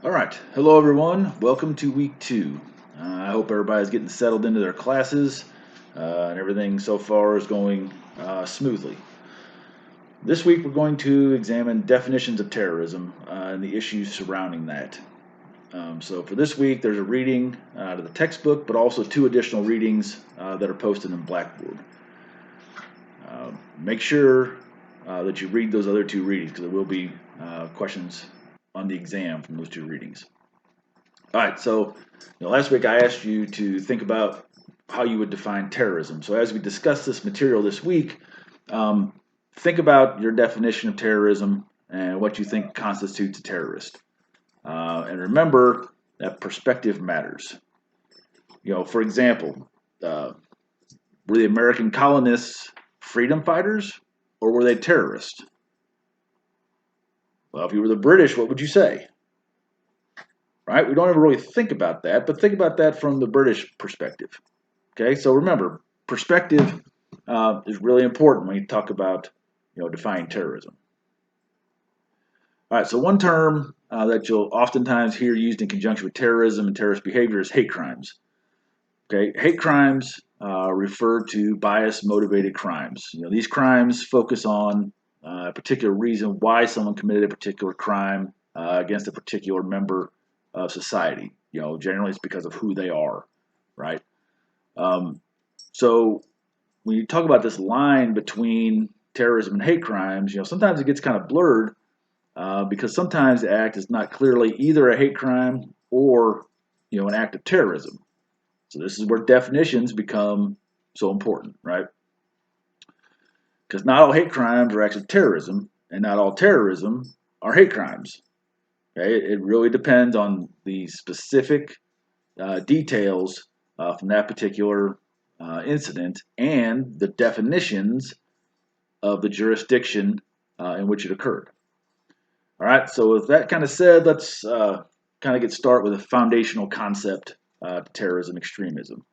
All right. Hello, everyone. Welcome to week two. I hope everybody's getting settled into their classes and everything so far is going smoothly. This week, we're going to examine definitions of terrorism and the issues surrounding that. So, for this week, there's a reading out of the textbook, but also two additional readings that are posted in Blackboard. Make sure that you read those other two readings because there will be questions on the exam from those two readings. All right, so last week I asked you to think about how you would define terrorism. So as we discuss this material this week, um, think about your definition of terrorism and what you think constitutes a terrorist. And remember that perspective matters. For example, were the American colonists freedom fighters or were they terrorists? Well, if you were the British, what would you say? Right? We don't ever really think about that, but think about that from the British perspective. Okay, so remember, perspective is really important when you talk about defining terrorism. All right, so one term that you'll oftentimes hear used in conjunction with terrorism and terrorist behavior is hate crimes. Okay, hate crimes refer to bias-motivated crimes. These crimes focus on a particular reason why someone committed a particular crime against a particular member of society. Generally it's because of who they are, right? Um, so when you talk about this line between terrorism and hate crimes, sometimes it gets kind of blurred because sometimes the act is not clearly either a hate crime or an act of terrorism. So this is where definitions become so important, right? Because not all hate crimes are acts of terrorism, and not all terrorism are hate crimes. Okay? It really depends on the specific details from that particular incident and the definitions of the jurisdiction in which it occurred. All right, so with that kind of said, let's kind of get started with a foundational concept to terrorism extremism.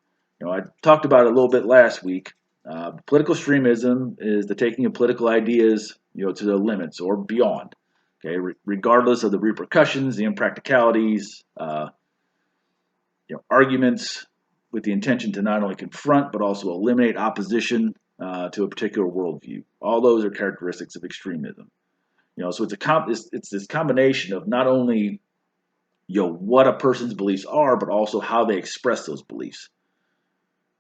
I talked about it a little bit last week. Political extremism is the taking of political ideas, to the limits or beyond. Okay, regardless of the repercussions, the impracticalities, arguments with the intention to not only confront but also eliminate opposition to a particular worldview. All those are characteristics of extremism. So it's this combination of not only what a person's beliefs are, but also how they express those beliefs.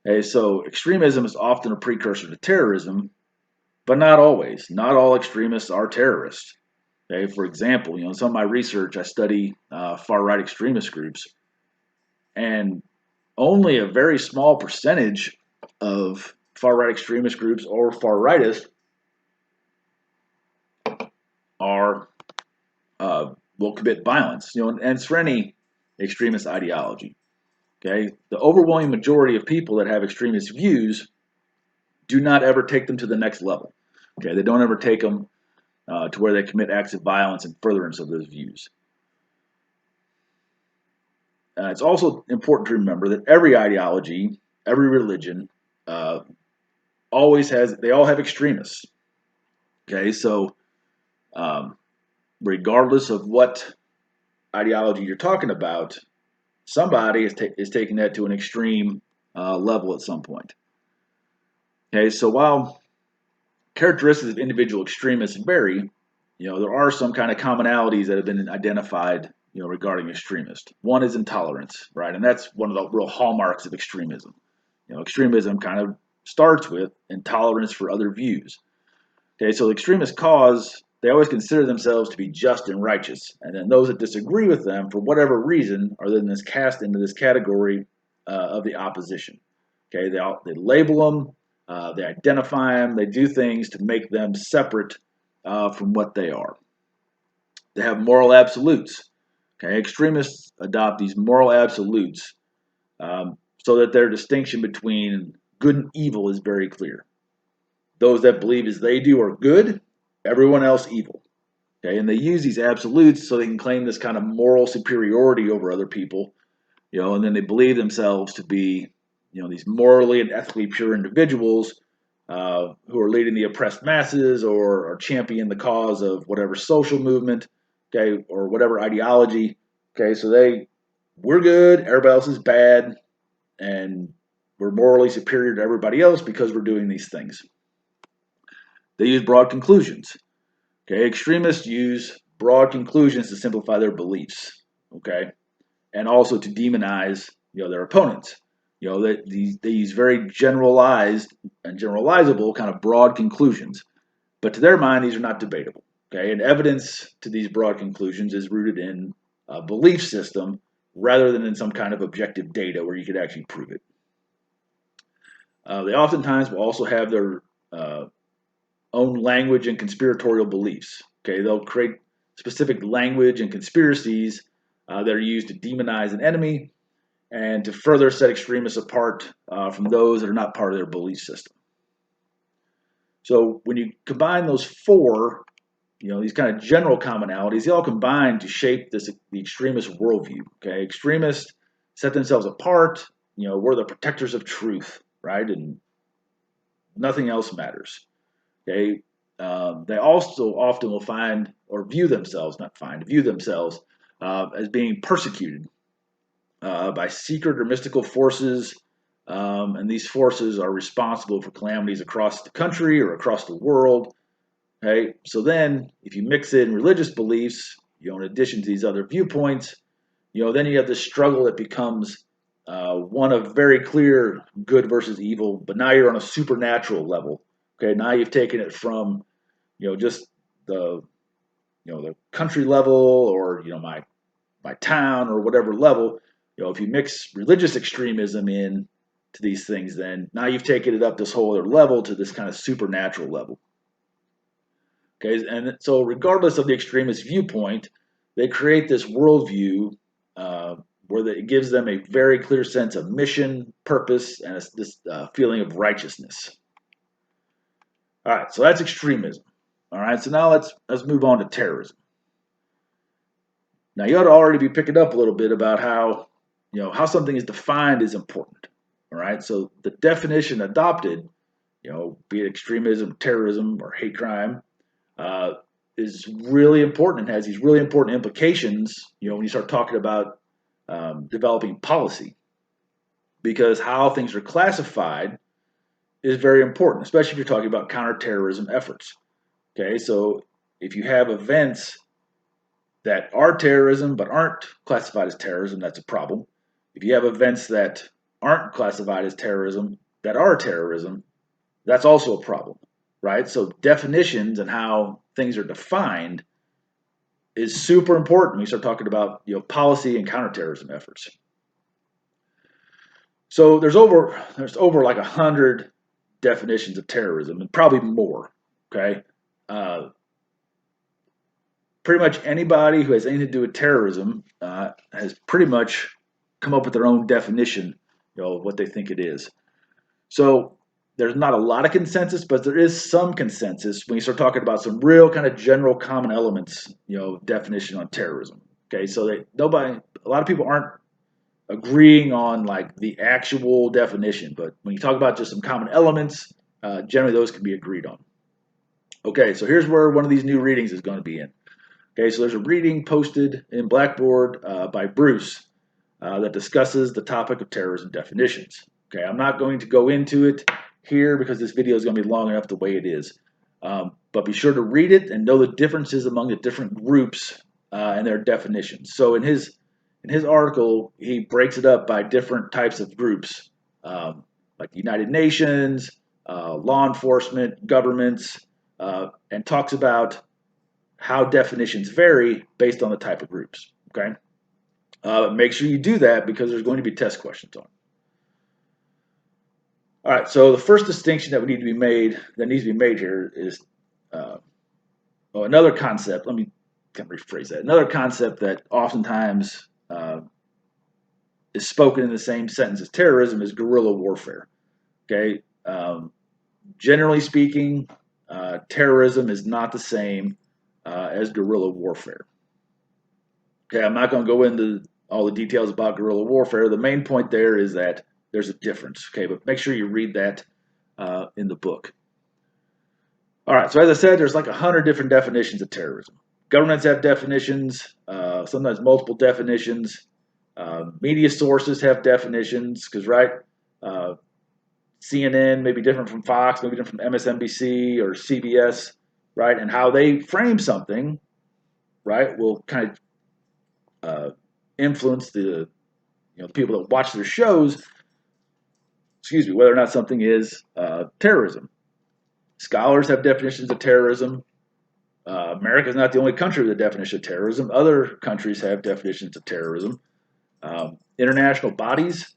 Okay, so extremism is often a precursor to terrorism, but not always. Not all extremists are terrorists. Okay, for example, in some of my research, I study far right extremist groups, and only a very small percentage of far right extremist groups or far rightists are will commit violence. And it's for any extremist ideology. Okay, the overwhelming majority of people that have extremist views do not ever take them to the next level. Okay, they don't ever take them to where they commit acts of violence in furtherance of those views. It's also important to remember that every ideology, every religion, they all have extremists. Okay, so regardless of what ideology you're talking about, somebody is taking that to an extreme level at some point. Okay, so while characteristics of individual extremists vary, there are some kind of commonalities that have been identified, regarding extremists. One is intolerance, right? And that's one of the real hallmarks of extremism. Extremism kind of starts with intolerance for other views. Okay, so the extremist cause, they always consider themselves to be just and righteous. And then those that disagree with them, for whatever reason, are then cast into this category of the opposition. Okay, they label them, they identify them, they do things to make them separate from what they are. They have moral absolutes. Okay, extremists adopt these moral absolutes so that their distinction between good and evil is very clear. Those that believe as they do are good, everyone else evil. Okay, and they use these absolutes so they can claim this kind of moral superiority over other people, and then they believe themselves to be, these morally and ethically pure individuals who are leading the oppressed masses or champion the cause of whatever social movement, okay, or whatever ideology Okay, so we're good, everybody else is bad, and we're morally superior to everybody else because we're doing these things. They use broad conclusions. Okay, extremists use broad conclusions to simplify their beliefs. Okay, and also to demonize their opponents. They use very generalized and generalizable kind of broad conclusions, but to their mind these are not debatable. Okay, and evidence to these broad conclusions is rooted in a belief system rather than in some kind of objective data where you could actually prove it. They oftentimes will also have their own language and conspiratorial beliefs. Okay, they'll create specific language and conspiracies that are used to demonize an enemy and to further set extremists apart from those that are not part of their belief system. So when you combine those four, these kind of general commonalities, they all combine to shape the extremist worldview. Okay, extremists set themselves apart. We're the protectors of truth, right? And nothing else matters. Okay, they also often will find or view themselves, view themselves as being persecuted by secret or mystical forces, and these forces are responsible for calamities across the country or across the world. Okay, so then if you mix in religious beliefs, in addition to these other viewpoints, then you have this struggle that becomes one of very clear good versus evil, but now you're on a supernatural level. Okay, now you've taken it from just the the country level or my town or whatever level. If you mix religious extremism in to these things, then now you've taken it up this whole other level to this kind of supernatural level. Okay, and so regardless of the extremist viewpoint, they create this worldview where it gives them a very clear sense of mission, purpose, and this feeling of righteousness. All right, so that's extremism. All right, so now let's move on to terrorism. Now you ought to already be picking up a little bit about how how something is defined is important. All right, so the definition adopted, be it extremism, terrorism, or hate crime, is really important and has these really important implications. When you start talking about developing policy, because how things are classified is very important, especially if you're talking about counterterrorism efforts. Okay, so if you have events that are terrorism but aren't classified as terrorism, that's a problem. If you have events that aren't classified as terrorism that are terrorism, that's also a problem, right? So definitions and how things are defined is super important when you start talking about policy and counterterrorism efforts. So there's over like 100 definitions of terrorism and probably more. Okay, pretty much anybody who has anything to do with terrorism has pretty much come up with their own definition, of what they think it is. So there's not a lot of consensus, but there is some consensus when you start talking about some real kind of general common elements, definition on terrorism. Okay, so a lot of people aren't agreeing on like the actual definition, but when you talk about just some common elements, generally those can be agreed on. Okay, so here's where one of these new readings is going to be in. Okay, so there's a reading posted in Blackboard by Bruce that discusses the topic of terrorism definitions. Okay, I'm not going to go into it here because this video is going to be long enough the way it is. But be sure to read it and know the differences among the different groups and their definitions. So in his article, he breaks it up by different types of groups, like the United Nations, law enforcement, governments, and talks about how definitions vary based on the type of groups. Okay, make sure you do that because there's going to be test questions on it. All right, so the first distinction that needs to be made here is another concept. Let me rephrase that. Another concept that oftentimes is spoken in the same sentence as terrorism is guerrilla warfare. Okay, generally speaking, terrorism is not the same as guerrilla warfare. Okay, I'm not going to go into all the details about guerrilla warfare. The main point there is that there's a difference. Okay, but make sure you read that in the book. All right, so as I said, there's like 100 different definitions of terrorism. Governments have definitions, sometimes multiple definitions. Media sources have definitions because, right, uh, CNN may be different from Fox, maybe different from MSNBC or CBS, right? And how they frame something, right, will kind of influence the people that watch their shows. Excuse me, whether or not something is terrorism. Scholars have definitions of terrorism. America is not the only country with a definition of terrorism. Other countries have definitions of terrorism. International bodies,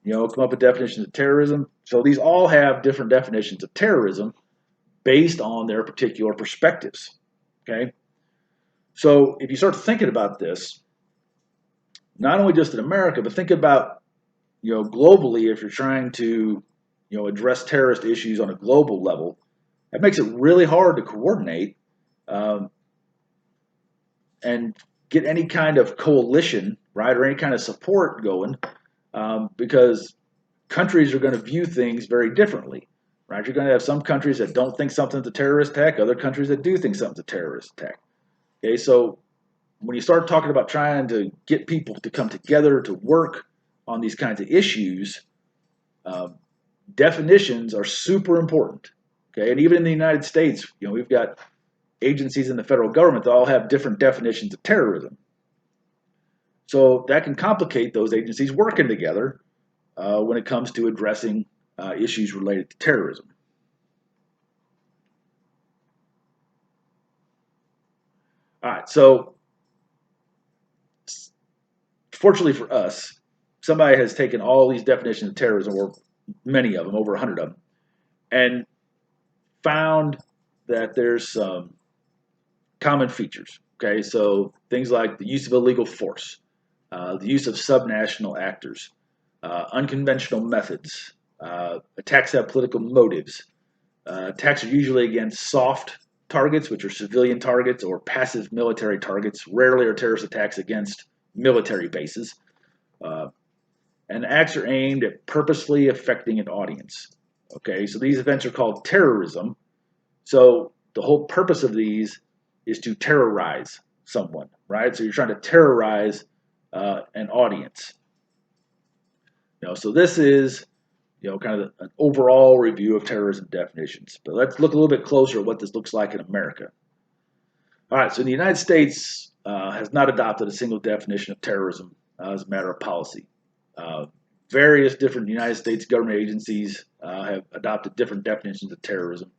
come up with definitions of terrorism. So these all have different definitions of terrorism based on their particular perspectives. Okay, so if you start thinking about this, not only just in America, but think about globally. If you're trying to address terrorist issues on a global level, that makes it really hard to coordinate um, and get any kind of coalition, right, or any kind of support going, because countries are going to view things very differently, right? You're going to have some countries that don't think something's a terrorist attack, other countries that do think something's a terrorist attack. Okay, so when you start talking about trying to get people to come together to work on these kinds of issues, um, definitions are super important. Okay, and even in the United States, we've got agencies in the federal government that all have different definitions of terrorism. So that can complicate those agencies working together when it comes to addressing issues related to terrorism. All right, so fortunately for us, somebody has taken all these definitions of terrorism, or many of them, over 100 of them, and found that there's some common features. Okay, so things like the use of illegal force, the use of subnational actors, unconventional methods, attacks have political motives. Attacks are usually against soft targets, which are civilian targets, or passive military targets. Rarely are terrorist attacks against military bases. Uh, and acts are aimed at purposely affecting an audience. Okay, so these events are called terrorism. So the whole purpose of these is to terrorize someone, right? So you're trying to terrorize an audience. So this is kind of an overall review of terrorism definitions. But let's look a little bit closer at what this looks like in America. All right, so the United States has not adopted a single definition of terrorism as a matter of policy. Various different United States government agencies have adopted different definitions of terrorism,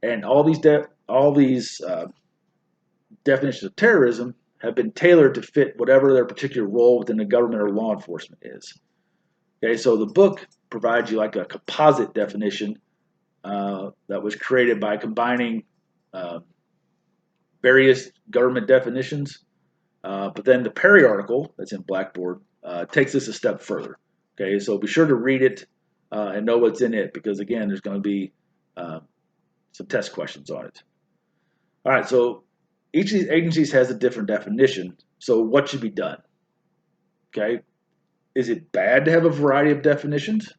and all these definitions of terrorism have been tailored to fit whatever their particular role within the government or law enforcement is. Okay, so the book provides you like a composite definition that was created by combining various government definitions, but then the Perry article that's in Blackboard takes this a step further. Okay, so be sure to read it and know what's in it, because again, there's going to be some test questions on it. All right, so each of these agencies has a different definition. So what should be done? Okay, is it bad to have a variety of definitions?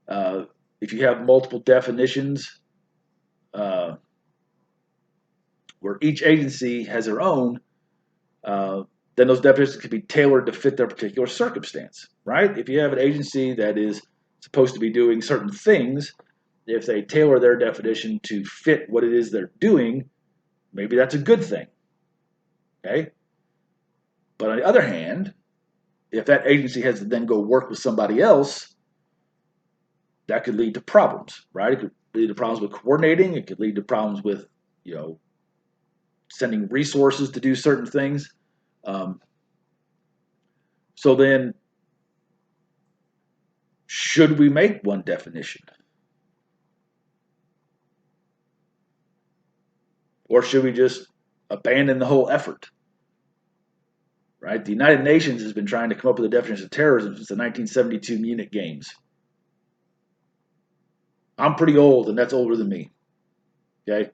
If you have multiple definitions where each agency has their own, then those definitions can be tailored to fit their particular circumstance, right? If you have an agency that is supposed to be doing certain things, if they tailor their definition to fit what it is they're doing, maybe that's a good thing, okay? But on the other hand, if that agency has to then go work with somebody else, that could lead to problems, right? It could lead to problems with coordinating. It could lead to problems with, sending resources to do certain things. So then, should we make one definition? Or should we just abandon the whole effort? Right? The United Nations has been trying to come up with a definition of terrorism since the 1972 Munich Games. I'm pretty old, and that's older than me. Okay?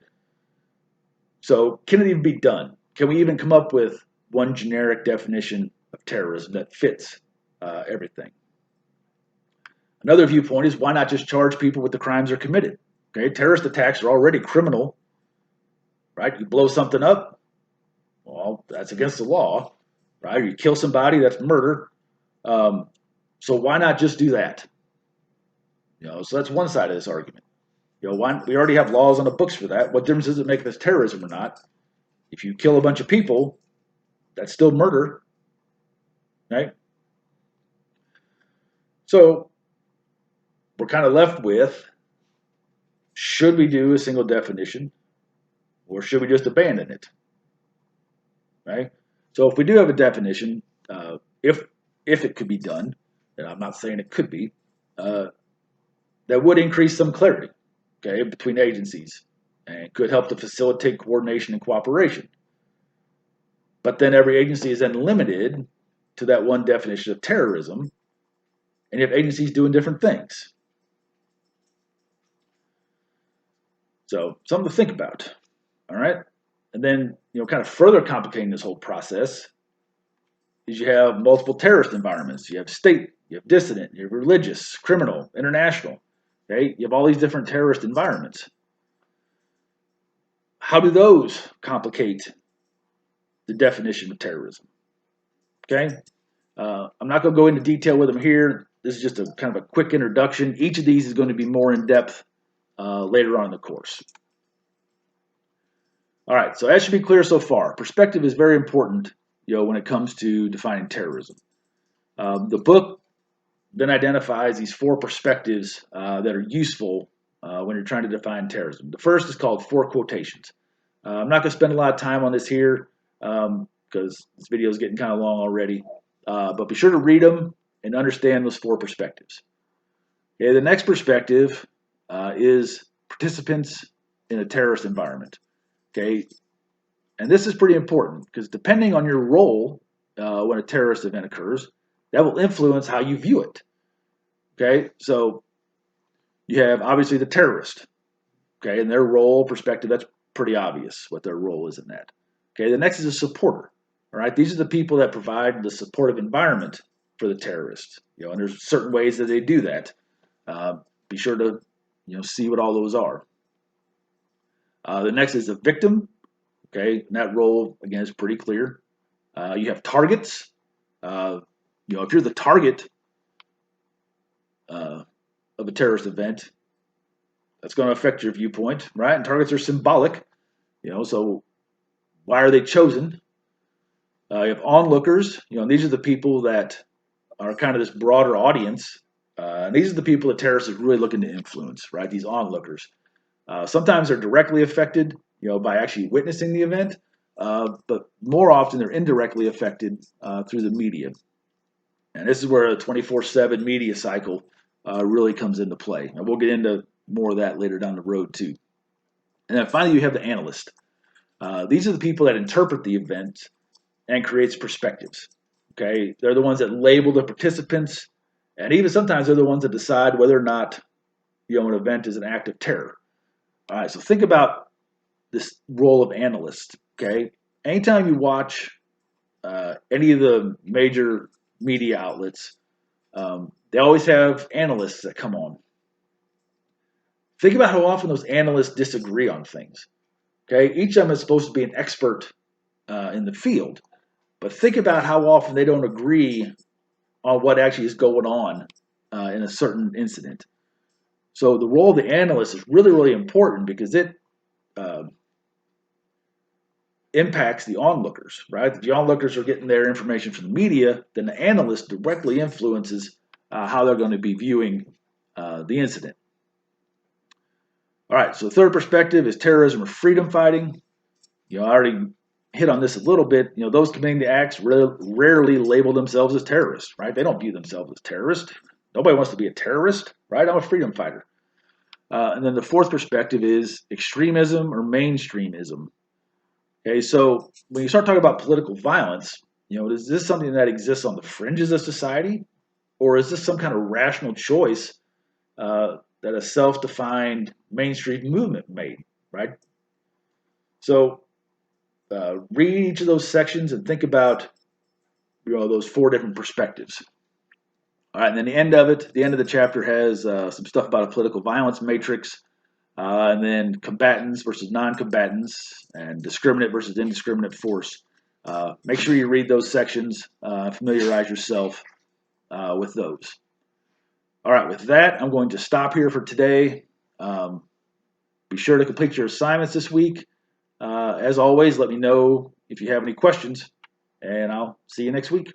So can it even be done? Can we even come up with one generic definition of terrorism that fits everything? Another viewpoint is, why not just charge people with the crimes they're committed? Okay, terrorist attacks are already criminal, right? You blow something up, that's against the law, right? You kill somebody, that's murder. So why not just do that? So that's one side of this argument. We already have laws on the books for that. What difference does it make if it's terrorism or not? If you kill a bunch of people, that's still murder, right? So we're kind of left with, should we do a single definition or should we just abandon it, right? So if we do have a definition, if it could be done, and I'm not saying it could be, that would increase some clarity, okay, between agencies and could help to facilitate coordination and cooperation. But then every agency is then limited to that one definition of terrorism, and you have agencies doing different things. So something to think about, all right? And then, kind of further complicating this whole process is you have multiple terrorist environments. You have state, you have dissident, you have religious, criminal, international, okay? You have all these different terrorist environments. How do those complicate the definition of terrorism? Okay? I'm not going to go into detail with them here. This is just a kind of a quick introduction. Each of these is going to be more in depth later on in the course. All right, so that should be clear so far. Perspective is very important, when it comes to defining terrorism. The book then identifies these 4 perspectives that are useful when you're trying to define terrorism. The first is called 4 quotations. I'm not going to spend a lot of time on this here because this video is getting kind of long already. But be sure to read them and understand those 4 perspectives. Okay, the next perspective is participants in a terrorist environment. Okay, and this is pretty important because depending on your role when a terrorist event occurs, that will influence how you view it. Okay, so you have obviously the terrorist. Okay, and their role perspective, that's pretty obvious what their role is in that. Okay, the next is a supporter. All right, these are the people that provide the supportive environment for the terrorists. And there's certain ways that they do that. Be sure to see what all those are. The next is a victim. Okay, and that role again is pretty clear. You have targets. If you're the target of a terrorist event, that's going to affect your viewpoint, right? And targets are symbolic. So why are they chosen? You have onlookers. These are the people that are kind of this broader audience. And these are the people that terrorists are really looking to influence, right? These onlookers. Sometimes they're directly affected, by actually witnessing the event, but more often they're indirectly affected through the media. And this is where a 24/7 media cycle really comes into play. And we'll get into more of that later down the road too. And then finally, you have the analyst. These are the people that interpret the event and creates perspectives. Okay, they're the ones that label the participants, and even sometimes they're the ones that decide whether or not an event is an act of terror. All right, so think about this role of analyst. Okay, anytime you watch any of the major media outlets, they always have analysts that come on. Think about how often those analysts disagree on things. Okay, each of them is supposed to be an expert in the field. But think about how often they don't agree on what actually is going on in a certain incident. So the role of the analyst is really, really important because it impacts the onlookers, right? If the onlookers are getting their information from the media, then the analyst directly influences how they're going to be viewing the incident. All right, so the third perspective is terrorism or freedom fighting. I already hit on this a little bit. Those committing the acts rarely label themselves as terrorists, right? They don't view themselves as terrorists. Nobody wants to be a terrorist, right? I'm a freedom fighter. And then the fourth perspective is extremism or mainstreamism. Okay, so when you start talking about political violence, is this something that exists on the fringes of society, or is this some kind of rational choice that a self-defined mainstream movement made, right? So read each of those sections and think about those 4 different perspectives. All right, and then the end of the chapter has some stuff about a political violence matrix, and then combatants versus non-combatants, and discriminate versus indiscriminate force. Make sure you read those sections, familiarize yourself with those. All right, with that, I'm going to stop here for today. Um, be sure to complete your assignments this week. As always, let me know if you have any questions, and I'll see you next week.